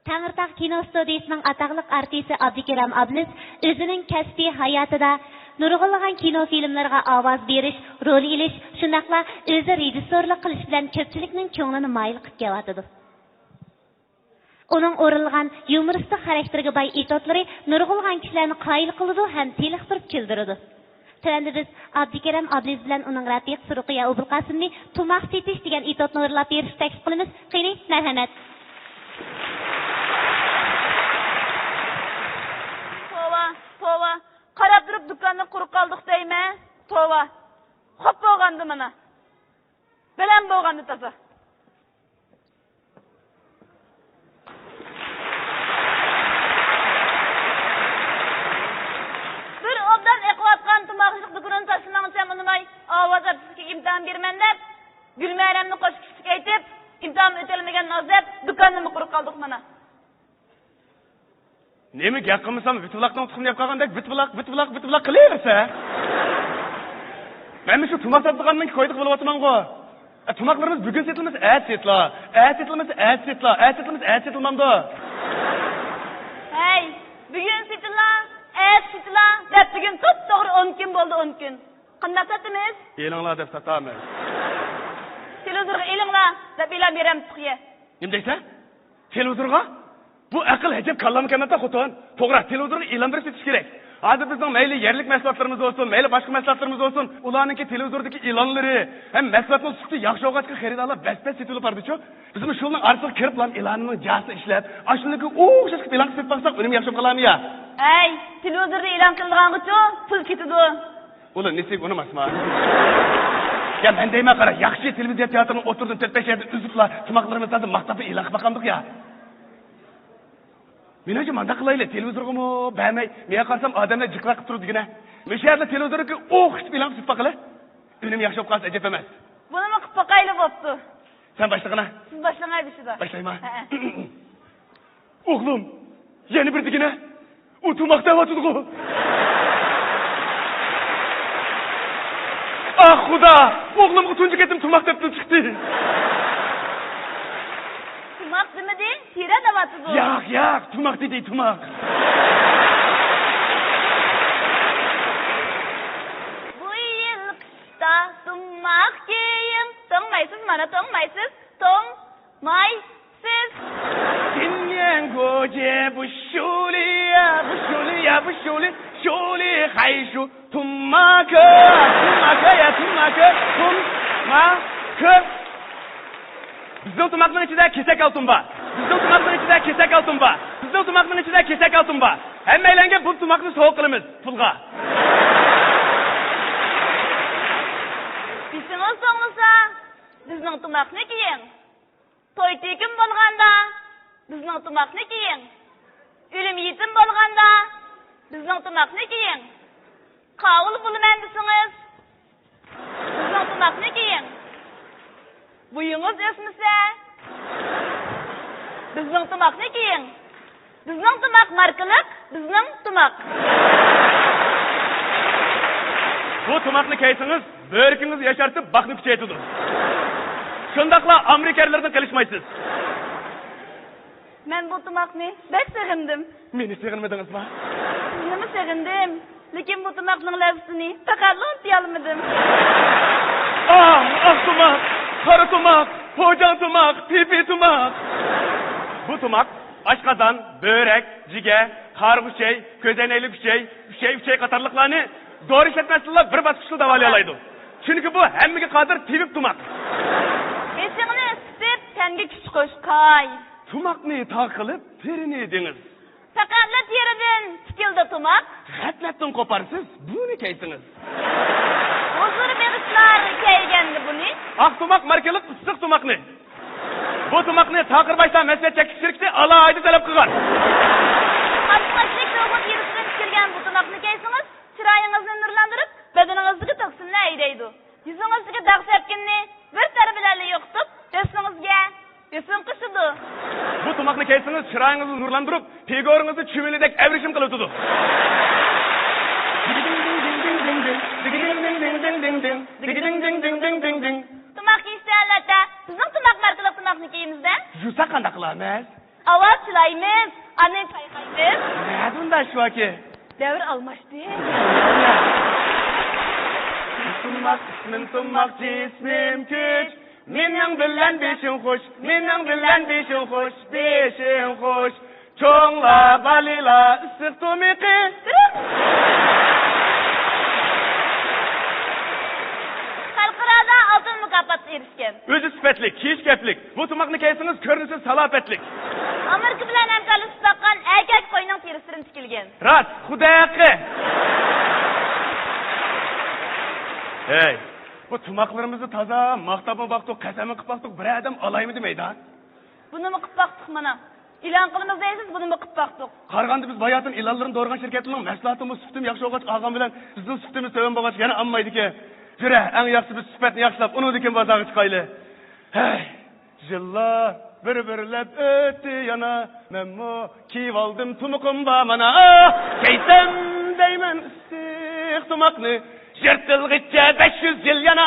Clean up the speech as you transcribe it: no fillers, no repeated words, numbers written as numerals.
Tangırtaq Kino Studiyasının ataqlıq artisti Abdikiram Ablis özünün kəsbi hayatida nurg'unlagan kino filmlarga ovoz berish, rol elish, shundaqla o'zi rejissyorlik qilish bilan ko'pchilikning ko'nglini mayil qilib kelyotidi. Onun o'rilgan yumoristik xarakterga boy etotlari nurg'unlagan kishilarni qoyil qiladi ham teliqtirib keldiradi. Tövəndə biz Abdikiram Ablis bilan uning rafiq Suruqiya Ubulqasimni tumaq setish degan etotni o'rlab berish taklif qilamiz. Qani, marhamat. Tova, qarab turib dükkanni quruq qaldiq deyme. Tova, xo'p bo'lgandi mana. Bilan bo'lgandi toza. Bir obdan eqiyotgan tumaqchilik dükkanini tashlamangsam unimay, ovoz atishga imtihon berman deb, Gulmayramni qo'shiqchilik aytib, imtihon o'tilmagan noz deb dükkanni quruq qaldiq mana. Nemi gap qilmasam bitbuloqdan tuxum yeb qolgandek bitbuloq qilaversa. Men shu tumoq sotgandan qo'ydiq bo'lyapman-ku. Tumoqlarimiz bugun setilmas, setilmamdi. Hey, bugun setila, deb bugun to'g'ri 10 kun bo'ldi, 10 kun. Qanday sotamiz? Elinglar deb sotamiz. Televizorga elinglar deb e'lon beramiz tuqye. Nima deysan? Televizorga? Bu akıl hecep kallamı kemete kutuğun. Toğra, televizorun ilan verip yetiş gerek. Hadi bizim meyli yerlik meslatlarımız olsun, meyli başka meslatlarımız olsun. Ulanınki televizordaki ilanları, hem meslatın sütü yakşı oğaçkı xeridalar besbes setilip vardı çok. Bizim şunun artık kirip lan ilanının cahsı işlep. Aşındaki şaşkıp ilan kısıp baksak önüm yakşım kalamı ya. Hey, televizorda ilan kıldıgan gıçı, pul kitidu. Ulan nesek onu masma. Ya ben deyime kara, yakşı televizyon tiyatrının oturdun 4-5 yerde üzüpla, tumaklarımız lazım, maktapı ilan kıp bakandık ya. Men o'zi manda qilayli, televizorga mo ba'may, men qarsam odamlar jiqra qilib turdi degina. Meshalarla televizorga o'qitib bilan sutib qila. Unim yaxshi qolsa ajab emas. Buni nima qilib qo'yayli bo'pti? Sen başlag'ina. Siz boshlanaydi shida. Başlayma. O'g'lim, yana bir degina. U tumoqda o'tdi-ku. Ah xudo, o'g'limga tunji ketim tumoq deb chiqdi. Tumaq demedin, tira da batı bu. Yak, tumaq dedi, tumaq. Bu yıl kışta tumaq giyim. To'ngmaysiz mana, to'ngmaysiz. Dinleyen koca bu şuli, hayşu, tumakı. Bizning tumoqning ichida kesak oltin bor. Hammalarga bu tumoqni sovuq qilamiz pulga. Bizning so'ng'isa, bizning tumoqni kiying. To'y tekin bo'lganda, bizning tumoqni kiying. O'lim yetim bo'lganda, bizning tumoqni kiying. Qavul bo'lman desangiz, bizning tumoqni kiying. Buyunuz esmisa, bizning tumoqni kiying. Bizning tumoq markalik, bizning tumoq. Bu tumoqni kiysangiz, börekingiz yaşartib, baxtni kuchaytiradi. Shundaqla amerikaliklardan qilishmaysiz. Men bu tumoqni bek sevindim. Meni sevinmadingizmi? Nima sevindim? Lekin bu tumoqning lafzini taqallon deyolmadim. Tumoq, qora tumoq, po'jan tumoq, pipi tumoq. Bu tumoq aşqazan, börek, jige, qarg'ushey, ko'zoynakli kuchey qatorliqlarni dori ishlatmasdan bir bosqichda davolalaydi. Chunki bu hammaga qodir tibib tumoq. Esingni isitib, tanga kuch qo'shqay. Tumoqni taqilib, terini dengiz. Faqatla teridan tikildi tumoq. G'atlatdan qo'parsiz, buni keysiniz. Huzur beg'ishlar keygandi buni. Tumoq markalik issiq tumoqni. Bu tumoqni taqirbaysan mas'uliyat chekish kerakda alohida talab qilgan. Qashqashlik robot yirisidan tikilgan bu tumoqni keysangiz, chiroyingizni nurlantirib, badaningizni to'qsinni aydaydi. Yuzingizga dog' sepkinni bir tarbiyalarni yo'qitib, esin qishidi. Bu tumoqni keysangiz, chiroyingizni nurlantirib, tegoringizni chumilidek avrishim qiladi. Tumoq kiysa albatta, bizning tumoq markalik tumoqni kiymizda. Jusa qanday qilamiz? Avaz çılaymiz, annen çayqaymiz. Ne bunda şu aki? Devir almıştı. Tunmak, ismim tunmak, cismim küç. Mening bilen beşin hoş, mening bilen beşin hoş, beşin hoş. Çoğla, balila, ısık tumiki. Xalqarada altın mükafat erişken. Özü süpetlik, kiyişkeplik. Bu tumakni keysiniz, körünüsü salapetlik. Amerika bilen hemkarlık tutakkan erkek koyunun terisirin tikilgen. Rast, hudayakı. Hey, bu tumaklarımızı taza, maktabı baktık, kasemi baktık, bir adam alayım demeydi ha? Bunu mu kıpbaktık mana? İlan kılımız deysiz, bunu mu kıpbaktık? Qarğandı biz bayatın ilanların doğurgan şirketinin məsləhətimiz sütüm yaxşı olğaç ağam bilen bizning sütümüz töven bolğaç yana ammaydı ki. Jüre, eng yaxşı biz süpetni yaxşılap onu dikin bazağı çıkaylı. Hey, jillar bir-birlep ötü yana, memmo kiyip aldım tumukumba mana. Ah, keysem deymen ısık tumakni, jırtılgıtça 500 yıl yana.